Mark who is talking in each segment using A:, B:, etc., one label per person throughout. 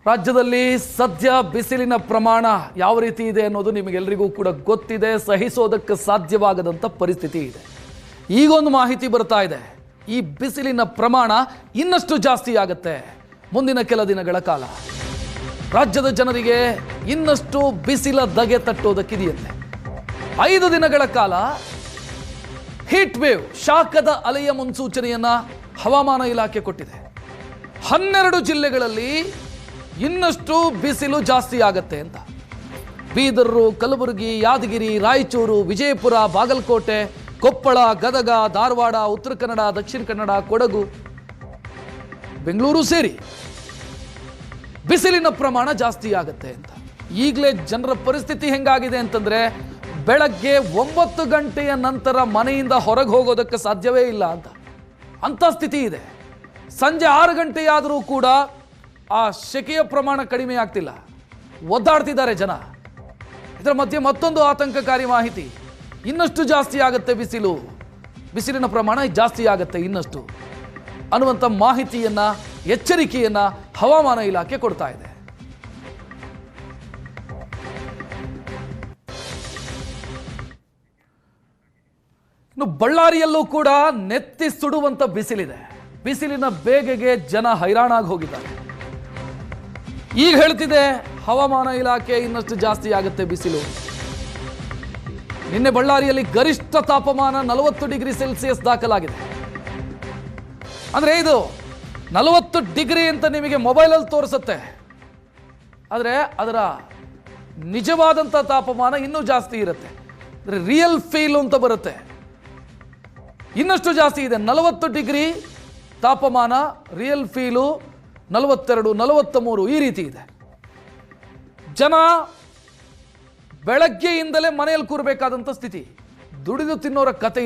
A: ರಾಜ್ಯದಲ್ಲಿ ಸದ್ಯ ಬಿಸಿಲಿನ ಪ್ರಮಾಣ ಯಾವ ರೀತಿ ಇದೆ ಅನ್ನೋದು ನಿಮಗೆಲ್ಲರಿಗೂ ಕೂಡ ಗೊತ್ತಿದೆ. ಸಹಿಸೋದಕ್ಕೆ ಸಾಧ್ಯವಾಗದಂತ ಪರಿಸ್ಥಿತಿ ಇದೆ. ಈಗೊಂದು ಮಾಹಿತಿ ಬರ್ತಾ ಇದೆ, ಈ ಬಿಸಿಲಿನ ಪ್ರಮಾಣ ಇನ್ನಷ್ಟು ಜಾಸ್ತಿ ಆಗುತ್ತೆ ಮುಂದಿನ ಕೆಲ ದಿನಗಳ ಕಾಲ. ರಾಜ್ಯದ ಜನರಿಗೆ ಇನ್ನಷ್ಟು ಬಿಸಿಲ ಧಗೆ ತಟ್ಟೋದಕ್ಕಿದೆಯಂತೆ. 5 ದಿನಗಳ ಕಾಲ ಹೀಟ್ ವೇವ್ ಶಾಖದ ಅಲೆಯ ಮುನ್ಸೂಚನೆಯನ್ನ ಹವಾಮಾನ ಇಲಾಖೆ ಕೊಟ್ಟಿದೆ. 12 ಜಿಲ್ಲೆಗಳಲ್ಲಿ ಇನ್ನಷ್ಟು ಬಿಸಿಲು ಜಾಸ್ತಿ ಆಗತ್ತೆ ಅಂತ. ಬೀದರು, ಕಲಬುರಗಿ, ಯಾದಗಿರಿ, ರಾಯಚೂರು, ವಿಜಯಪುರ, ಬಾಗಲಕೋಟೆ, ಕೊಪ್ಪಳ, ಗದಗ, ಧಾರವಾಡ, ಉತ್ತರ ಕನ್ನಡ, ದಕ್ಷಿಣ ಕನ್ನಡ, ಕೊಡಗು, ಬೆಂಗಳೂರು ಸೇರಿ ಬಿಸಿಲಿನ ಪ್ರಮಾಣ ಜಾಸ್ತಿ ಆಗತ್ತೆ ಅಂತ. ಈಗಲೇ ಜನರ ಪರಿಸ್ಥಿತಿ ಹೆಂಗಾಗಿದೆ ಅಂತಂದ್ರೆ, ಬೆಳಗ್ಗೆ 9 ಗಂಟೆಯ ನಂತರ ಮನೆಯಿಂದ ಹೊರಗೆ ಹೋಗೋದಕ್ಕೆ ಸಾಧ್ಯವೇ ಇಲ್ಲ ಅಂತ ಸ್ಥಿತಿ ಇದೆ. ಸಂಜೆ 6 ಗಂಟೆಯಾದರೂ ಕೂಡ ಆ ಶೆಕೆಯ ಪ್ರಮಾಣ ಕಡಿಮೆ ಆಗ್ತಿಲ್ಲ, ಒದ್ದಾಡ್ತಿದ್ದಾರೆ ಜನ. ಇದರ ಮಧ್ಯೆ ಮತ್ತೊಂದು ಆತಂಕಕಾರಿ ಮಾಹಿತಿ, ಇನ್ನಷ್ಟು ಜಾಸ್ತಿ ಆಗುತ್ತೆ ಬಿಸಿಲಿನ ಪ್ರಮಾಣ ಜಾಸ್ತಿ ಆಗುತ್ತೆ ಇನ್ನಷ್ಟು ಅನ್ನುವಂಥ ಮಾಹಿತಿಯನ್ನ, ಎಚ್ಚರಿಕೆಯನ್ನ ಹವಾಮಾನ ಇಲಾಖೆ ಕೊಡ್ತಾ ಇದೆ. ಇನ್ನು ಬಳ್ಳಾರಿಯಲ್ಲೂ ಕೂಡ ನೆತ್ತಿ ಸುಡುವಂತ ಬಿಸಿಲಿದೆ. ಬಿಸಿಲಿನ ಬೇಗೆಗೆ ಜನ ಹೈರಾಣಾಗಿ ಹೋಗಿದ್ದಾರೆ. ಈಗ ಹೇಳ್ತಿದೆ ಹವಾಮಾನ ಇಲಾಖೆ ಇನ್ನಷ್ಟು ಜಾಸ್ತಿ ಆಗುತ್ತೆ ಬಿಸಿಲು. ನಿನ್ನೆ ಬಳ್ಳಾರಿಯಲ್ಲಿ ಗರಿಷ್ಠ ತಾಪಮಾನ 40 ಡಿಗ್ರಿ ಸೆಲ್ಸಿಯಸ್ ದಾಖಲಾಗಿದೆ. ಅಂದ್ರೆ ಇದು 40 ಡಿಗ್ರಿ ಅಂತ ನಿಮಗೆ ಮೊಬೈಲಲ್ಲಿ ತೋರಿಸುತ್ತೆ, ಆದರೆ ಅದರ ನಿಜವಾದಂಥ ತಾಪಮಾನ ಇನ್ನೂ ಜಾಸ್ತಿ ಇರುತ್ತೆ. ಅಂದರೆ ರಿಯಲ್ ಫೀಲ್ ಅಂತ ಬರುತ್ತೆ, ಇನ್ನಷ್ಟು ಜಾಸ್ತಿ ಇದೆ. 40 ಡಿಗ್ರಿ ತಾಪಮಾನ, ರಿಯಲ್ ಫೀಲು 42, 43 ಈ ರೀತಿ ಇದೆ. ಜನ ಬೆಳಗ್ಗೆಯಿಂದಲೇ ಮನೆಯಲ್ಲಿ ಕೂರಬೇಕಾದಂಥ ಸ್ಥಿತಿ. ದುಡಿದು ತಿನ್ನೋರ ಕತೆ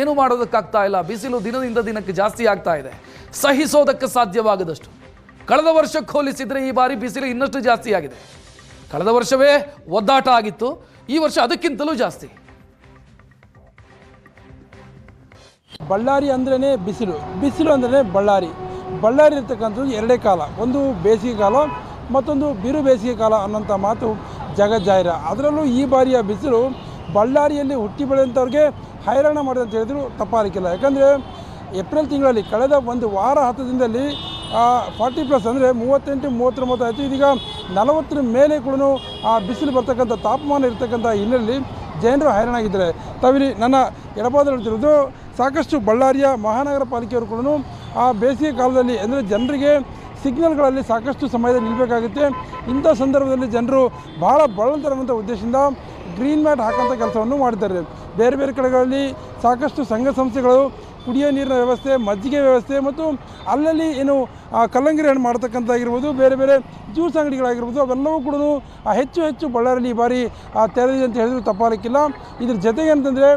A: ಏನು ಮಾಡೋದಕ್ಕಾಗ್ತಾ ಇಲ್ಲ. ಬಿಸಿಲು ದಿನದಿಂದ ದಿನಕ್ಕೆ ಜಾಸ್ತಿ ಆಗ್ತಾ ಇದೆ, ಸಹಿಸೋದಕ್ಕೆ ಸಾಧ್ಯವಾಗದಷ್ಟು. ಕಳೆದ ವರ್ಷಕ್ಕೆ ಹೋಲಿಸಿದರೆ ಈ ಬಾರಿ ಬಿಸಿಲು ಇನ್ನಷ್ಟು ಜಾಸ್ತಿ ಆಗಿದೆ. ಕಳೆದ ವರ್ಷವೇ ಒದ್ದಾಟ ಆಗಿತ್ತು, ಈ ವರ್ಷ ಅದಕ್ಕಿಂತಲೂ ಜಾಸ್ತಿ.
B: ಬಳ್ಳಾರಿ ಅಂದ್ರೇ ಬಿಸಿಲು ಅಂದ್ರೇ ಬಳ್ಳಾರಿ ಇರ್ತಕ್ಕಂಥದ್ದು ಎರಡೇ ಕಾಲ, ಒಂದು ಬೇಸಿಗೆ ಕಾಲ, ಮತ್ತೊಂದು ಬಿರು ಬೇಸಿಗೆ ಕಾಲ ಅನ್ನೋಂಥ ಮಾತು ಜಗಜ್ಜಾಹಿರ. ಅದರಲ್ಲೂ ಈ ಬಾರಿಯ ಬಿಸಿಲು ಬಳ್ಳಾರಿಯಲ್ಲಿ ಹುಟ್ಟಿ ಬೆಳೆದಂಥವ್ರಿಗೆ ಹೈರಾಣ ಮಾಡಿದೆ ಅಂತ ಹೇಳಿದ್ರು ತಪ್ಪಾಗಲಿಕ್ಕಿಲ್ಲ. ಯಾಕಂದರೆ ಏಪ್ರಿಲ್ ತಿಂಗಳಲ್ಲಿ ಕಳೆದ ಒಂದು ವಾರ 10 ದಿನದಲ್ಲಿ 40+ ಅಂದರೆ 38, 30, 35, ಇದೀಗ 40 ಮೇಲೆ ಕೂಡ ಆ ಬಿಸಿಲು ಬರ್ತಕ್ಕಂಥ ತಾಪಮಾನ ಇರ್ತಕ್ಕಂಥ ಹಿನ್ನೆಲೆಯಲ್ಲಿ ಜನರು ಹೈರಾಣಾಗಿದ್ದಾರೆ. ತಾವಿಲ್ಲಿ ನನ್ನ ಎಡಪಾದಲ್ಲಿ ಹೇಳ್ತಿರೋದು, ಸಾಕಷ್ಟು ಬಳ್ಳಾರಿಯ ಮಹಾನಗರ ಪಾಲಿಕೆಯವರು ಕೂಡ ಆ ಬೇಸಿಗೆ ಕಾಲದಲ್ಲಿ ಅಂದರೆ ಜನರಿಗೆ ಸಿಗ್ನಲ್ಗಳಲ್ಲಿ ಸಾಕಷ್ಟು ಸಮಯದಲ್ಲಿ ನಿಲ್ಲಬೇಕಾಗುತ್ತೆ. ಇಂಥ ಸಂದರ್ಭದಲ್ಲಿ ಜನರು ಬಹಳ ಬಳಲ್ತಾರಂಥ ಉದ್ದೇಶದಿಂದ ಗ್ರೀನ್ ಮ್ಯಾಟ್ ಹಾಕೋಂಥ ಕೆಲಸವನ್ನು ಮಾಡಿದ್ದಾರೆ. ಬೇರೆ ಬೇರೆ ಕಡೆಗಳಲ್ಲಿ ಸಾಕಷ್ಟು ಸಂಘ ಸಂಸ್ಥೆಗಳು ಕುಡಿಯೋ ನೀರಿನ ವ್ಯವಸ್ಥೆ, ಮಜ್ಜಿಗೆ ವ್ಯವಸ್ಥೆ ಮತ್ತು ಅಲ್ಲಲ್ಲಿ ಕಲ್ಲಂಗಡಿ ಹಣ್ಣು ಮಾಡ್ತಕ್ಕಂಥಾಗಿರ್ಬೋದು, ಬೇರೆ ಬೇರೆ ಜ್ಯೂಸ್ ಅಂಗಡಿಗಳಾಗಿರ್ಬೋದು, ಅವೆಲ್ಲವೂ ಕೂಡ ಹೆಚ್ಚು ಬಳ್ಳಾರಿಯಲ್ಲಿ ಈ ಬಾರಿ ತೆರೆದಿದೆ ಅಂತ ಹೇಳಿದ್ರು ತಪ್ಪಾಗಲಿಕ್ಕಿಲ್ಲ. ಇದ್ರ ಜೊತೆಗೆ ಅಂತಂದರೆ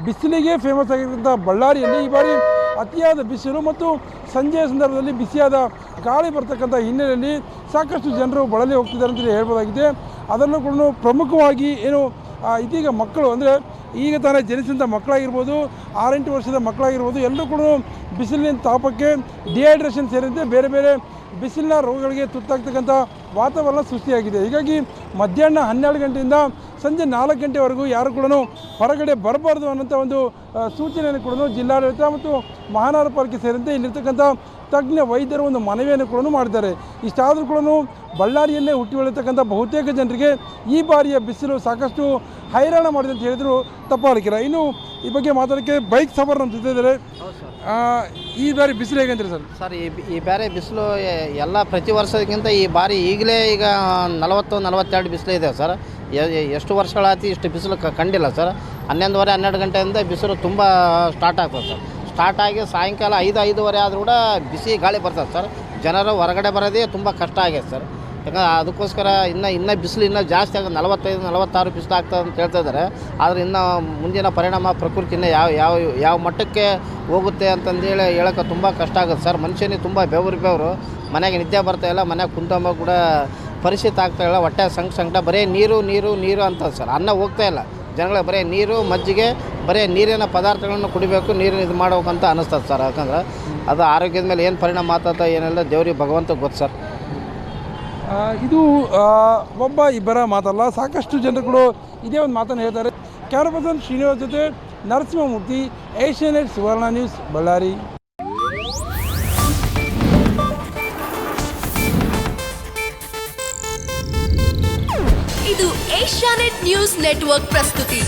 B: ಬಿಸಿಲಿಗೆ ಫೇಮಸ್ ಆಗಿರ್ತಕ್ಕಂಥ ಬಳ್ಳಾರಿಯಲ್ಲಿ ಈ ಬಾರಿ ಅತಿಯಾದ ಬಿಸಿಲು ಮತ್ತು ಸಂಜೆಯ ಸಂದರ್ಭದಲ್ಲಿ ಬಿಸಿಯಾದ ಗಾಳಿ ಬರ್ತಕ್ಕಂಥ ಹಿನ್ನೆಲೆಯಲ್ಲಿ ಸಾಕಷ್ಟು ಜನರು ಬಳಲಿ ಹೋಗ್ತಿದ್ದಾರೆ ಅಂತಲೇ ಹೇಳ್ಬೋದಾಗಿದೆ. ಅದರಲ್ಲೂ ಕೂಡ ಪ್ರಮುಖವಾಗಿ ಇದೀಗ ಮಕ್ಕಳು ಅಂದರೆ ಈಗ ತಾನೇ ಜನಿಸಿದಂಥ ಮಕ್ಕಳಾಗಿರ್ಬೋದು, 6-8 ವರ್ಷದ ಮಕ್ಕಳಾಗಿರ್ಬೋದು, ಎಲ್ಲರೂ ಕೂಡ ಬಿಸಿಲಿನ ತಾಪಕ್ಕೆ ಡಿಹೈಡ್ರೇಷನ್ ಸೇರಿದಂತೆ ಬೇರೆ ಬೇರೆ ಬಿಸಿಲಿನ ರೋಗಗಳಿಗೆ ತುತ್ತಾಗ್ತಕ್ಕಂಥ ವಾತಾವರಣ ಸೃಷ್ಟಿಯಾಗಿದೆ. ಹೀಗಾಗಿ ಮಧ್ಯಾಹ್ನ 12 ಗಂಟೆಯಿಂದ ಸಂಜೆ 4 ಗಂಟೆವರೆಗೂ ಯಾರು ಕೂಡ ಹೊರಗಡೆ ಬರಬಾರ್ದು ಅನ್ನೋಂಥ ಒಂದು ಸೂಚನೆಯನ್ನು ಕೂಡ ಜಿಲ್ಲಾಡಳಿತ ಮತ್ತು ಮಹಾನಗರ ಪಾಲಿಕೆ ಸೇರಿದಂತೆ ಇಲ್ಲಿರ್ತಕ್ಕಂಥ ತಜ್ಞ ವೈದ್ಯರು ಒಂದು ಮನವಿಯನ್ನು ಕೂಡ ಮಾಡಿದ್ದಾರೆ. ಇಷ್ಟಾದರೂ ಕೂಡ ಬಳ್ಳಾರಿಯಲ್ಲೇ ಹುಟ್ಟಿ ಬೆಳೀತಕ್ಕಂಥ ಬಹುತೇಕ ಜನರಿಗೆ ಈ ಬಾರಿಯ ಬಿಸಿಲು ಸಾಕಷ್ಟು ಹೈರಾಣ ಮಾಡಿದೆ ಅಂತ ಹೇಳಿದ್ರು ತಪ್ಪಾಗಲಿಕ್ಕಿಲ್ಲ. ಇನ್ನು ಈ ಬಗ್ಗೆ ಮಾತಾಡೋಕ್ಕೆ ಬೈಕ್ ಸವಾರರು ನಮ್ಮ ಜೊತೆ ಇದ್ದಾರೆ. ಈ ಬಾರಿ ಬಿಸಿಲು ಹೇಗಂತೀರಿ
C: ಸರ್? ಈ ಬಾರಿ ಬಿಸಿಲು ಎಲ್ಲ ಪ್ರತಿ ವರ್ಷಕ್ಕಿಂತ ಈ ಬಾರಿ ಈಗ 40-42 ಬಿಸಿಲು ಇದೆ ಸರ್. ಎಷ್ಟು ವರ್ಷಗಳಾಯ್ತು ಇಷ್ಟು ಬಿಸಿಲು ಕಂಡಿಲ್ಲ ಸರ್. 11:30, 12 ಗಂಟೆಯಿಂದ ಬಿಸಿಲು ತುಂಬ ಸ್ಟಾರ್ಟ್ ಆಗ್ತದೆ ಸರ್. ಸ್ಟಾರ್ಟ್ ಆಗಿ ಸಾಯಂಕಾಲ 5-5:30 ಆದರೂ ಕೂಡ ಬಿಸಿ ಗಾಳಿ ಬರ್ತದೆ ಸರ್. ಜನರು ಹೊರಗಡೆ ಬರೋದೇ ತುಂಬ ಕಷ್ಟ ಆಗಿದೆ ಸರ್. ಯಾಕಂದ್ರೆ ಅದಕ್ಕೋಸ್ಕರ ಇನ್ನೂ ಬಿಸಿಲು ಇನ್ನೂ ಜಾಸ್ತಿ ಆಗೋದು, 45-46 ಬಿಸಿಲು ಆಗ್ತದೆ ಅಂತ ಹೇಳ್ತಾ ಇದ್ದಾರೆ. ಆದರೆ ಇನ್ನು ಮುಂದಿನ ಪರಿಣಾಮ ಪ್ರಕೃತಿ ಇನ್ನೂ ಯಾವ ಮಟ್ಟಕ್ಕೆ ಹೋಗುತ್ತೆ ಅಂತಂದೇಳಿ ಹೇಳೋಕ್ಕೆ ತುಂಬ ಕಷ್ಟ ಆಗುತ್ತೆ ಸರ್. ಮನುಷ್ಯನಿಗೆ ತುಂಬ ಬೆವರು ಮನೆಗೆ ನಿದ್ದೆ ಬರ್ತಾಯಿಲ್ಲ, ಮನೆಗೆ ಕುಂತಂಬ ಕೂಡ ಪರಿಸ್ಥಿತಿ ಆಗ್ತಾಯಿಲ್ಲ. ಹೊಟ್ಟೆ ಸಂಕಟ ಬರೀ ನೀರು ಅಂತ ಸರ್. ಅನ್ನ ಹೋಗ್ತಾಯಿಲ್ಲ ಜನಗಳಿಗೆ, ಬರೀ ನೀರು, ಮಜ್ಜಿಗೆ, ಬರೀ ನೀರಿನ ಪದಾರ್ಥಗಳನ್ನು ಕುಡಿಬೇಕು, ನೀರಿನ ಇದು ಮಾಡ್ಬೇಕಂತ ಅನ್ನಿಸ್ತದೆ ಸರ್. ಯಾಕಂದ್ರೆ ಅದು ಆರೋಗ್ಯದ ಮೇಲೆ ಏನು ಪರಿಣಾಮ ಆಗ್ತದೆ ಏನೆಲ್ಲ ದೇವ್ರಿಗೆ ಭಗವಂತ ಗೊತ್ತು ಸರ್.
B: ಇದು ಒಬ್ಬ ಇಬ್ಬರ ಮಾತಲ್ಲ, ಸಾಕಷ್ಟು ಜನರುಗಳು ಇದೇ ಒಂದು ಮಾತನ್ನು ಹೇಳ್ತಾರೆ. ಕ್ಯಾಮರಾ ಪರ್ಸನ್ ಶ್ರೀನಿವಾಸ್ ಜೊತೆ ನರಸಿಂಹಮೂರ್ತಿ, ಏಷ್ಯಾನೆಟ್ ಸುವರ್ಣ ನ್ಯೂಸ್, ಬಳ್ಳಾರಿ.
D: ಇದು ಏಷ್ಯಾನೆಟ್ ನ್ಯೂಸ್ ನೆಟ್ವರ್ಕ್ ಪ್ರಸ್ತುತಿ.